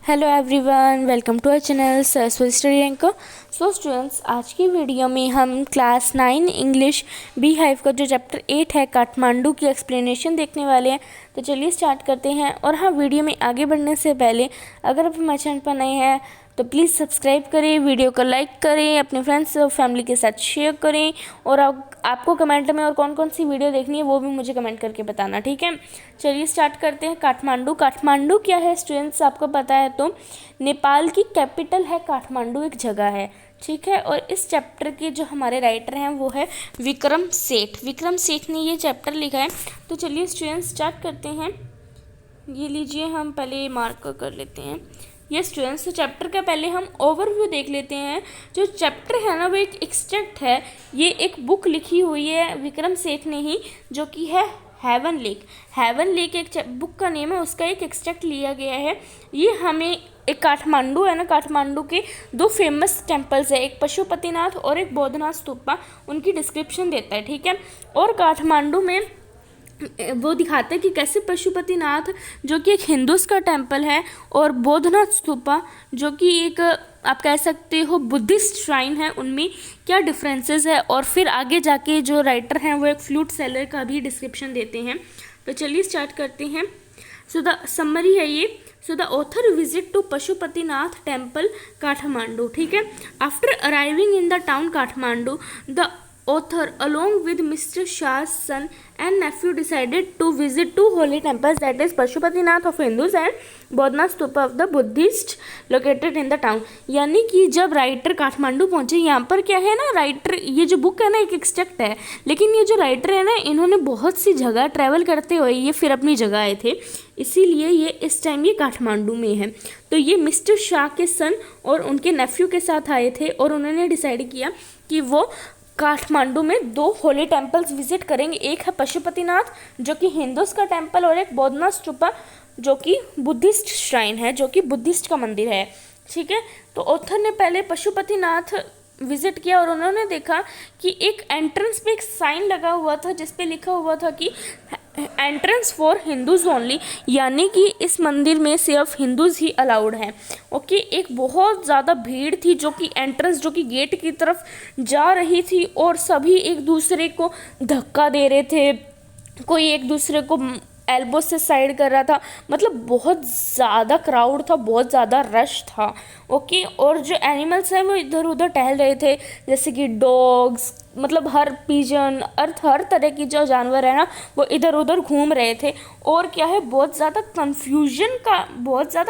Hello everyone, welcome to our channel Saraswati study anchor. So students, आज की video में हम क्लास 9 इंग्लिश बी हाइव का जो चैप्टर 8 है काठमांडू की एक्सप्लेनेशन देखने वाले हैं। तो चलिए स्टार्ट करते हैं। और हाँ, वीडियो में आगे बढ़ने से पहले अगर आप हमारे चैनल पर नए हैं तो प्लीज़ सब्सक्राइब करें, वीडियो को लाइक करें, अपने फ्रेंड्स और फैमिली के साथ शेयर करें। और आपको कमेंट में और कौन कौन सी वीडियो देखनी है वो भी मुझे कमेंट करके बताना, ठीक है। चलिए स्टार्ट करते हैं। काठमांडू क्या है स्टूडेंट्स, आपको पता है तो नेपाल की कैपिटल है काठमांडू, एक जगह है, ठीक है। और इस चैप्टर के जो हमारे राइटर हैं वो है विक्रम सेठ ने ये चैप्टर लिखा है। तो चलिए स्टूडेंट्स स्टार्ट करते हैं। ये लीजिए, हम पहले मार्क कर लेते हैं। ये स्टूडेंट्स, तो चैप्टर का पहले हम ओवरव्यू देख लेते हैं। जो चैप्टर है ना वो एक एक्सट्रैक्ट है, ये एक बुक लिखी हुई है विक्रम सेठ ने ही, जो कि है हेवन लेक एक बुक का नेम है, उसका एक एक्सट्रैक्ट लिया गया है। ये हमें एक काठमांडू है ना, काठमांडू के दो फेमस टेम्पल्स है, एक पशुपतिनाथ और एक बौद्धनाथ स्तूपा, उनकी डिस्क्रिप्शन देता है, ठीक है। और काठमांडू में वो दिखाता है कि कैसे पशुपतिनाथ जो कि एक हिंदूज का टेम्पल है और बौद्धनाथ स्तूपा जो कि एक आप कह सकते हो बुद्धिस्ट श्राइन है, उनमें क्या डिफरेंसेस है। और फिर आगे जाके जो राइटर हैं वो एक फ्लूट सेलर का भी डिस्क्रिप्शन देते हैं। तो चलिए स्टार्ट करते हैं। सो द समरी है ये। So the author visit to Pashupatinath temple Kathmandu, ठीक है। After arriving in the town Kathmandu, the author along with Mr. Shah's son and nephew decided to visit two holy temples, that is Pashupatinath of Hindus and Bodhnath Stupa of the Buddhists located in the town। यानी कि जब writer Kathmandu पहुंचे, यहाँ पर क्या है ना, writer ये जो बुक है ना एक एक्सट्रैक्ट है, लेकिन ये जो राइटर है ना इन्होंने बहुत सी जगह ट्रैवल करते हुए ये फिर अपनी जगह आए थे, इसीलिए ये इस टाइम ये काठमांडू में है। तो ये मिस्टर शाह के सन और उनके नेफ्यू के साथ आए थे और उन्होंने डिसाइड किया कि वो काठमांडू में दो होली टेम्पल्स विजिट करेंगे। एक है पशुपतिनाथ जो कि हिंदूज का टेम्पल और एक बौद्धनाथ स्तूपा जो कि बुद्धिस्ट श्राइन है, जो कि बुद्धिस्ट का मंदिर है, ठीक है। तो ऑथर ने पहले पशुपतिनाथ विजिट किया और उन्होंने देखा कि एक एंट्रेंस पे एक साइन लगा हुआ था जिस पे लिखा हुआ था कि एंट्रेंस फॉर हिंदूज ओनली, यानी कि इस मंदिर में सिर्फ हिंदूज ही अलाउड हैं, ओके। एक बहुत ज़्यादा भीड़ थी जो कि एंट्रेंस जो कि गेट की तरफ जा रही थी और सभी एक दूसरे को धक्का दे रहे थे, कोई एक दूसरे को एल्बो से साइड कर रहा था, मतलब बहुत ज़्यादा क्राउड था, बहुत ज़्यादा रश था, ओके। और जो एनिमल्स हैं वो इधर उधर टहल रहे थे, जैसे कि डॉग्स, मतलब हर पिजन हर तरह की जो जानवर है ना वो इधर उधर घूम रहे थे। और क्या है, बहुत ज़्यादा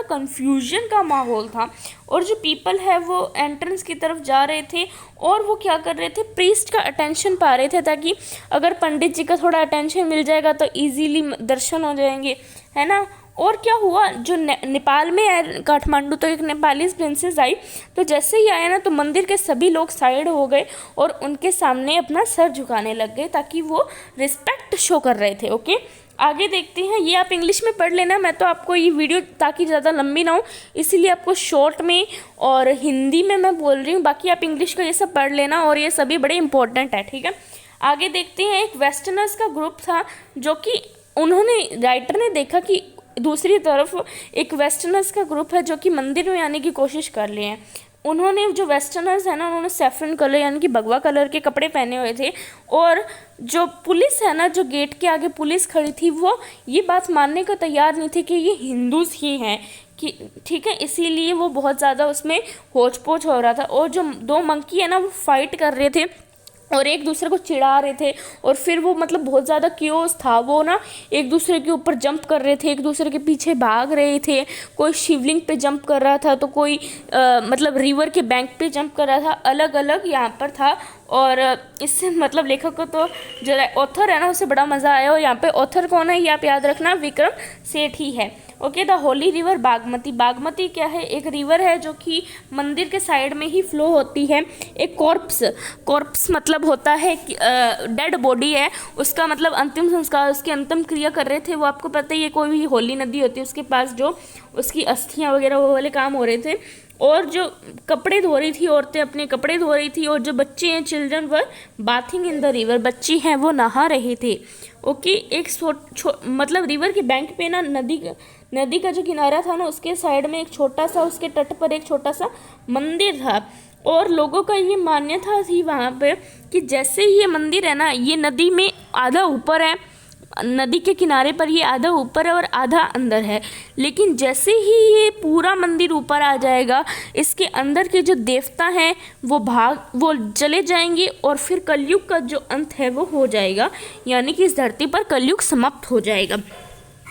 कन्फ्यूजन का माहौल था। और जो पीपल है वो एंट्रेंस की तरफ जा रहे थे और वो क्या कर रहे थे, प्रीस्ट का अटेंशन पा रहे थे, ताकि अगर पंडित जी का थोड़ा अटेंशन मिल जाएगा तो इजीली दर्शन हो जाएंगे, है ना। और क्या हुआ, जो नेपाल में आए काठमांडू, तो एक नेपाली प्रिंसेस आई, तो जैसे ही आए ना तो मंदिर के सभी लोग साइड हो गए और उनके सामने अपना सर झुकाने लग गए, ताकि वो रिस्पेक्ट शो कर रहे थे, ओके। आगे देखते हैं। ये आप इंग्लिश में पढ़ लेना, मैं तो आपको ये वीडियो ताकि ज़्यादा लंबी ना हो इसीलिए आपको शॉर्ट में और हिंदी में मैं बोल रही हूँ, बाकी आप इंग्लिश का ये सब पढ़ लेना और ये सभी बड़े इंपॉर्टेंट है, ठीक है। आगे देखते हैं। एक वेस्टर्नर्स का ग्रुप था जो कि राइटर ने देखा कि दूसरी तरफ एक वेस्टर्नर्स का ग्रुप है जो कि मंदिर में आने की कोशिश कर रहे हैं। उन्होंने जो वेस्टर्नर्स है ना उन्होंने सैफरन कलर यानी कि भगवा कलर के कपड़े पहने हुए थे। और जो पुलिस है ना, जो गेट के आगे पुलिस खड़ी थी, वो ये बात मानने को तैयार नहीं थी कि ये हिंदूज ही हैं, कि ठीक है, इसीलिए वो बहुत ज़्यादा उसमें होच पोच हो रहा था। और जो दो मंकी है ना वो फाइट कर रहे थे और एक दूसरे को चिढ़ा रहे थे। और फिर वो मतलब बहुत ज़्यादा क्योस था, वो ना एक दूसरे के ऊपर जंप कर रहे थे, एक दूसरे के पीछे भाग रहे थे। कोई शिवलिंग पे जंप कर रहा था तो कोई मतलब रिवर के बैंक पे जंप कर रहा था, अलग अलग यहाँ पर था। और इससे मतलब लेखक को तो जो ऑथर है ना उसे बड़ा मज़ा आया। और यहाँ पे ऑथर कौन है ये आप याद रखना, विक्रम सेठ ही है, okay. The Holi river Bagmati क्या है, एक रिवर है जो कि मंदिर के साइड में ही फ्लो होती है। एक कॉर्प्स मतलब होता है कि डेड बॉडी है, उसका मतलब अंतिम संस्कार, उसकी अंतिम क्रिया कर रहे थे वो, आपको पता ही है। कोई भी होली नदी होती है उसके पास जो उसकी अस्थियाँ वगैरह वो वाले काम हो रहे थे, और जो कपड़े धो रही थी औरतें, अपने कपड़े धो रही थी, और जो बच्चे हैं children were bathing in the river, बच्ची हैं वो नहा रहे थे। ओके, एक मतलब रिवर के बैंक पे ना, नदी का जो किनारा था ना, उसके साइड में एक छोटा सा, उसके तट पर एक छोटा सा मंदिर था, और लोगों का ये मान्यता थी वहाँ पे कि जैसे ही ये मंदिर है ना, ये नदी में आधा ऊपर है, नदी के किनारे पर ये आधा ऊपर है और आधा अंदर है, लेकिन जैसे ही ये पूरा मंदिर ऊपर आ जाएगा, इसके अंदर के जो देवता हैं वो चले जाएंगे, और फिर कलयुग का जो अंत है वो हो जाएगा, यानी कि इस धरती पर कलयुग समाप्त हो जाएगा।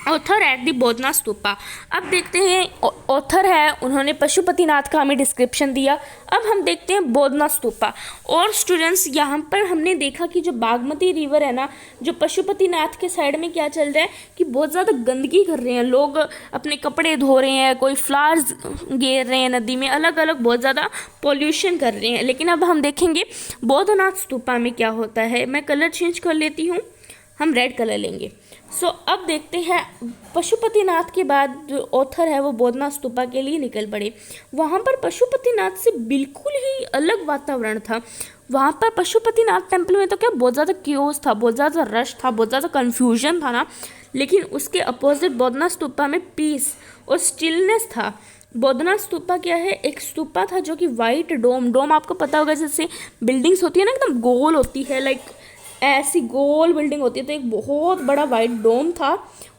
Author at the बोधना stupa. अब देखते हैं, ऑथर है उन्होंने पशुपतिनाथ का हमें डिस्क्रिप्शन दिया। अब हम देखते हैं बोधना स्तूपा। और स्टूडेंट्स, यहाँ पर हमने देखा कि जो बागमती रिवर है ना, जो पशुपतिनाथ के साइड में क्या चल रहा है कि बहुत ज़्यादा गंदगी कर रहे हैं लोग, अपने कपड़े धो रहे हैं, कोई फ्लावर्स गिर रहे हैं नदी में, अलग अलग बहुत ज़्यादा पॉल्यूशन कर रहे हैं। लेकिन अब हम देखेंगे बोधनाथ स्तूपा में क्या होता है। मैं कलर चेंज कर लेती हूँ, हम रेड कलर लेंगे। अब देखते हैं, पशुपतिनाथ के बाद जो ऑथर है वो बोधना स्तूपा के लिए निकल पड़े। वहाँ पर पशुपतिनाथ से बिल्कुल ही अलग वातावरण था। वहाँ पर पशुपतिनाथ टेम्पल में तो क्या बहुत ज़्यादा क्योस था, बहुत ज़्यादा रश था, बहुत ज़्यादा कन्फ्यूजन था ना, लेकिन उसके अपोजिट बोधना स्तूपा में पीस और स्टिलनेस था। बोधना स्तूपा क्या है, एक स्तूपा था जो कि वाइट डोम आपको पता होगा, जैसे बिल्डिंग्स होती है ना एकदम गोल होती है, लाइक ऐसी गोल बिल्डिंग होती है, तो एक बहुत बड़ा वाइट डोम था,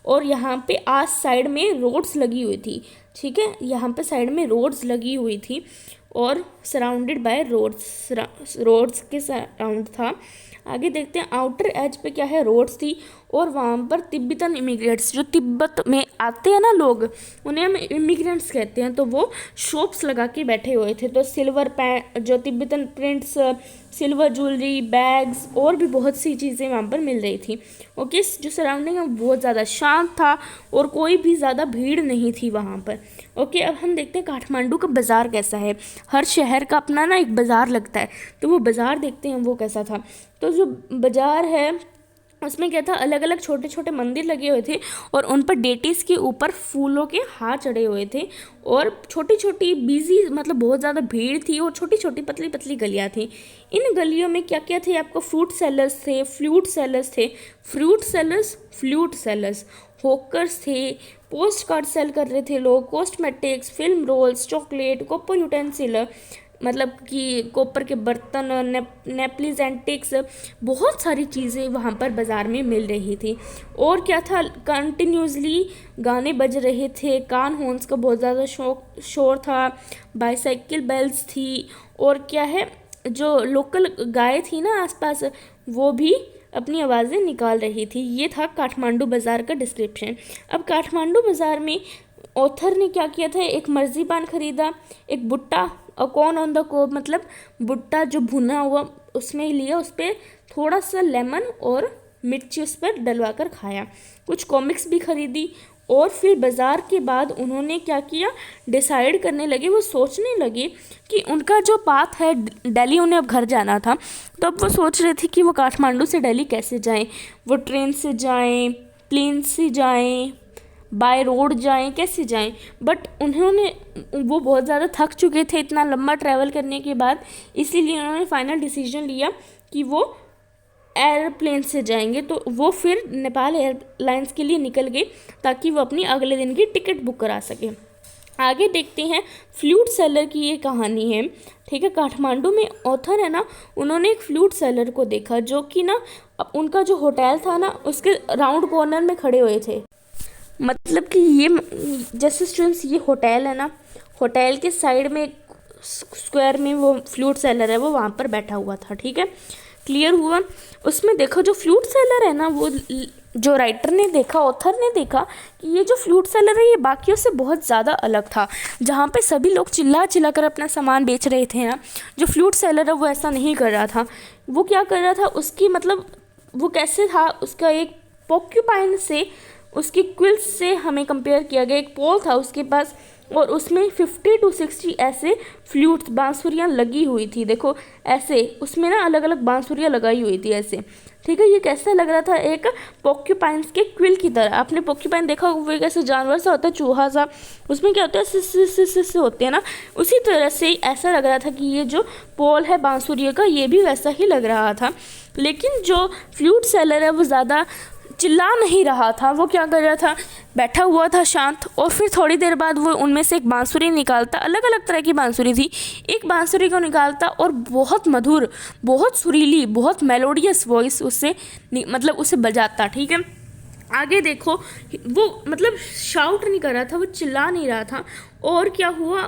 और यहाँ पे आज साइड में रोड्स लगी हुई थी। ठीक है, यहाँ पे साइड में रोड्स लगी हुई थी और सराउंडेड बाय रोड्स के सराउंड था। आगे देखते हैं, आउटर एज पे क्या है, रोड्स थी, और वहाँ पर तिब्बतन इमिग्रेंट्स, जो तिब्बत में आते हैं ना लोग, उन्हें हम इमिग्रेंट्स कहते हैं, तो वो शॉप्स लगा के बैठे हुए थे। तो सिल्वर जो Tibetan prints, silver jewellery, bags और भी बहुत सी चीज़ें वहाँ पर मिल रही थी। ओके, जो सराउंडिंग है बहुत ज़्यादा शांत था और कोई भी ज़्यादा भीड़ नहीं थी वहाँ पर। ओके, अब हम देखते हैं काठमांडू का बाज़ार कैसा है। हर शहर का अपना ना एक बाज़ार लगता है, तो वो बाज़ार देखते हैं वो कैसा था। तो जो बाज़ार है उसमें क्या था, अलग अलग छोटे छोटे मंदिर लगे हुए थे, और उन पर डेटिस के ऊपर फूलों के हार चढ़े हुए थे, और छोटी छोटी बिजी मतलब बहुत ज़्यादा भीड़ थी, और छोटी छोटी पतली पतली गलियाँ थी। इन गलियों में क्या क्या थे, आपको फ्रूट सेलर्स थे, फ्लूट सेलर्स, हॉकर्स थे, पोस्ट कार्ड सेल कर रहे थे लोग, cosmetics, film rolls, chocolate, copper utensil मतलब कि कॉपर के बर्तन, नेपलीज एंटिक्स, बहुत सारी चीज़ें वहाँ पर बाज़ार में मिल रही थी। और क्या था, कंटिन्यूसली गाने बज रहे थे, कान हॉर्न्स का बहुत ज़्यादा शोर था, बाईसाइकिल बेल्स थी, और क्या है, जो लोकल गाय थी ना आसपास, वो भी अपनी आवाज़ें निकाल रही थी। ये था काठमांडू बाज़ार का डिस्क्रिप्शन। अब काठमांडू बाज़ार में ऑथर ने क्या किया था, एक मर्जी पान खरीदा, एक भुट्टा, कॉर्न ऑन द कोब मतलब भुट्टा जो भुना हुआ, उसमें लिया, उस पर थोड़ा सा लेमन और मिर्ची उस पर डलवा कर खाया। कुछ कॉमिक्स भी खरीदी, और फिर बाज़ार के बाद उन्होंने क्या किया, डिसाइड करने लगे, वो सोचने लगे कि उनका जो पाथ है दिल्ली, उन्हें अब घर जाना था, तो अब वो सोच रहे थे कि वो काठमांडू से दिल्ली कैसे जाएं। वो ट्रेन से जाएं, प्लेन से जाएं, बाय रोड जाएं, कैसे जाएं। बट वो बहुत ज़्यादा थक चुके थे इतना लंबा ट्रैवल करने के बाद, इसीलिए उन्होंने फाइनल डिसीजन लिया कि वो एयरप्लेन से जाएंगे। तो वो फिर नेपाल एयरलाइंस के लिए निकल गए ताकि वो अपनी अगले दिन की टिकट बुक करा सकें। आगे देखते हैं, फ्लूट सेलर की ये कहानी है। ठीक है, काठमांडू में ऑथर है ना, उन्होंने एक फ्लूट सेलर को देखा, जो कि ना उनका जो होटल था ना, उसके राउंड कॉर्नर में खड़े हुए थे। मतलब कि ये जैसे स्टूडेंट्स, ये होटल है ना, होटल के साइड में स्क्वायर में वो फ्लूट सेलर है, वो वहाँ पर बैठा हुआ था। ठीक है, क्लियर हुआ। उसमें देखो, जो फ्लूट सेलर है ना, वो जो राइटर ने देखा, ऑथर ने देखा कि ये जो फ्लूट सेलर है ये बाकियों से बहुत ज़्यादा अलग था। जहाँ पे सभी लोग चिल्ला चिल्ला कर अपना सामान बेच रहे थे ना, जो फ्लूट सेलर है वो ऐसा नहीं कर रहा था। वो क्या कर रहा था, उसकी मतलब वो कैसे था, उसका एक पोर्क्यूपाइन से उसकी क्विल्स से हमें कंपेयर किया गया। एक पोल था उसके पास और उसमें 50 to 60 ऐसे फ्लूट्स बांसुरियाँ लगी हुई थी। देखो ऐसे उसमें ना अलग अलग बांसुरियाँ लगाई हुई थी ऐसे, ठीक है। ये कैसा लग रहा था, एक पोक्यूपाइंस के क्विल की तरह। आपने पोक्यूपाइन देखा हुआ है, कैसे जानवर सा होता है, चूहा सा, उसमें क्या होता है सिस होते हैं ना, उसी तरह से ऐसा लग रहा था कि ये जो पोल है बांसुरी का ये भी वैसा ही लग रहा था। लेकिन जो फ्लूट सेलर है वो ज़्यादा चिल्ला नहीं रहा था, वो क्या कर रहा था, बैठा हुआ था शांत। और फिर थोड़ी देर बाद वो उनमें से एक बांसुरी निकालता, अलग अलग तरह की बांसुरी थी, एक बांसुरी को निकालता और बहुत मधुर, बहुत सुरीली, बहुत मेलोडियस वॉइस उससे मतलब उसे बजाता, ठीक है। आगे देखो, वो मतलब शाउट नहीं कर रहा था, वो चिल्ला नहीं रहा था। और क्या हुआ,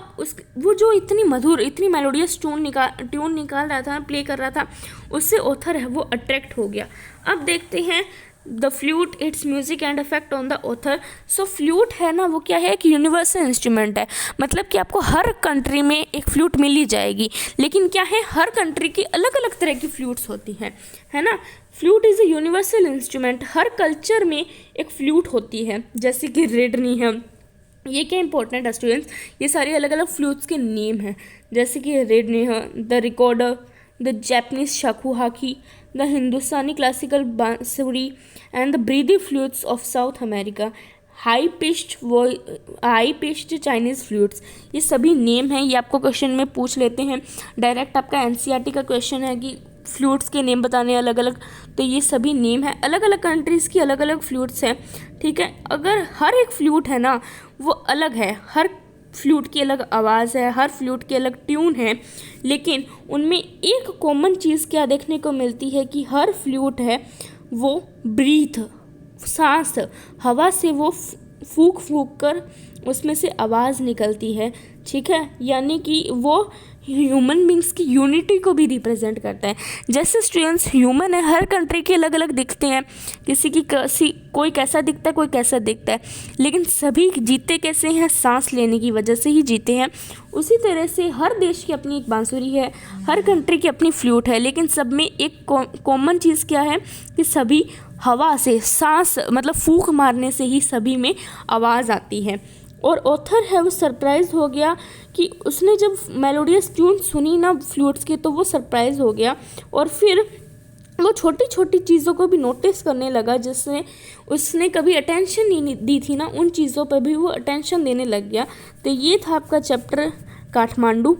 वो जो इतनी मधुर, इतनी मेलोडियस ट्यून निकाल रहा था, प्ले कर रहा था, उससे ऑथर है वो अट्रैक्ट हो गया। अब देखते हैं the flute, it's music and effect on the author. So flute है ना, वो क्या है, एक यूनिवर्सल इंस्ट्रूमेंट है। मतलब कि आपको हर कंट्री में एक फ्लूट मिल ही जाएगी, लेकिन क्या है, हर कंट्री की अलग अलग तरह की फ्लूट्स होती हैं, है ना। Flute is a universal instrument, her culture में एक फ्लूट होती है। जैसे कि रेडनी है, ये क्या इंपॉर्टेंट है स्टूडेंट्स, ये सारे अलग अलग फ्लूट्स के नेम हैं। जैसे कि रेडनी है, the recorder, the Japanese shakuhachi, the Hindustani classical bansuri and the breathy flutes of South America, high pitched Chinese flutes. ये सभी नेम हैं, ये आपको क्वेश्चन में पूछ लेते हैं डायरेक्ट। आपका एनसीईआरटी का क्वेश्चन है कि फ्लूट्स के नेम बताने अलग अलग, तो ये सभी नेम हैं, अलग अलग कंट्रीज़ की अलग अलग फ्लूट्स हैं, ठीक है। अगर हर एक फ्लूट है ना वो अलग है, हर फ्लूट की अलग आवाज़ है, हर फ्लूट की अलग ट्यून है, लेकिन उनमें एक कॉमन चीज़ क्या देखने को मिलती है कि हर फ्लूट है वो ब्रीथ, सांस, हवा से वो फूंक फूंक कर उसमें से आवाज़ निकलती है, ठीक है। यानी कि वो ह्यूमन बींग्स की यूनिटी को भी रिप्रेजेंट करता है। जैसे स्टूडेंट्स ह्यूमन है, हर कंट्री के अलग अलग दिखते हैं, किसी कोई कैसा दिखता है, कोई कैसा दिखता है, लेकिन सभी जीते कैसे हैं, सांस लेने की वजह से ही जीते हैं। उसी तरह से हर देश की अपनी एक बांसुरी है, हर कंट्री की अपनी फ्लूट है, लेकिन सब में एक कॉमन चीज़ क्या है कि सभी हवा से, सांस मतलब फूंक मारने से ही सभी में आवाज़ आती है। और ऑथर है वो सरप्राइज हो गया कि उसने जब मेलोडियस ट्यून सुनी ना फ्लूट्स की, तो वो सरप्राइज हो गया और फिर वो छोटी छोटी चीज़ों को भी नोटिस करने लगा, जिससे उसने कभी अटेंशन नहीं दी थी ना, उन चीज़ों पर भी वो अटेंशन देने लग गया। तो ये था आपका चैप्टर काठमांडू।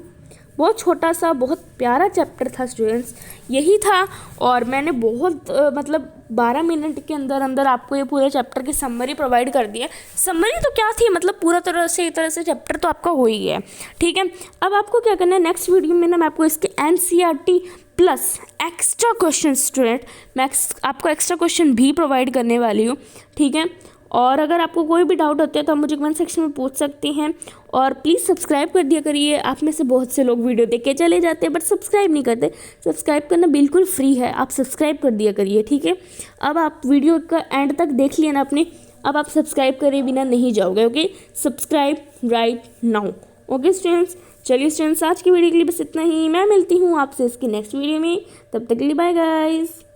बहुत छोटा सा, बहुत प्यारा चैप्टर था स्टूडेंट्स, यही था। और मैंने बहुत मतलब 12 मिनट के अंदर अंदर आपको ये पूरे चैप्टर की समरी प्रोवाइड कर दी है। समरी तो क्या थी, मतलब पूरा तरह से चैप्टर तो आपका हो ही गया है, ठीक है। अब आपको क्या करना है, नेक्स्ट वीडियो में ना मैं आपको इसके NCERT plus extra question student, मैं आपको एक्स्ट्रा क्वेश्चन भी प्रोवाइड करने वाली हूँ, ठीक है। और अगर आपको कोई भी डाउट होता है तो आप मुझे कमेंट सेक्शन में पूछ सकते हैं। और प्लीज़ सब्सक्राइब कर दिया करिए। आप में से बहुत से लोग वीडियो देख के चले जाते हैं बट सब्सक्राइब नहीं करते। सब्सक्राइब करना बिल्कुल फ्री है, आप सब्सक्राइब कर दिया करिए, ठीक है। अब आप वीडियो का एंड तक देख लिया ना आपने, अब आप सब्सक्राइब करे बिना नहीं जाओगे, okay. Subscribe right now, okay students. चलिए स्टूडेंट्स, आज की वीडियो के लिए बस इतना ही। मैं मिलती हूँ आपसे इसकी नेक्स्ट वीडियो में, तब तक के लिए बाय गाइस।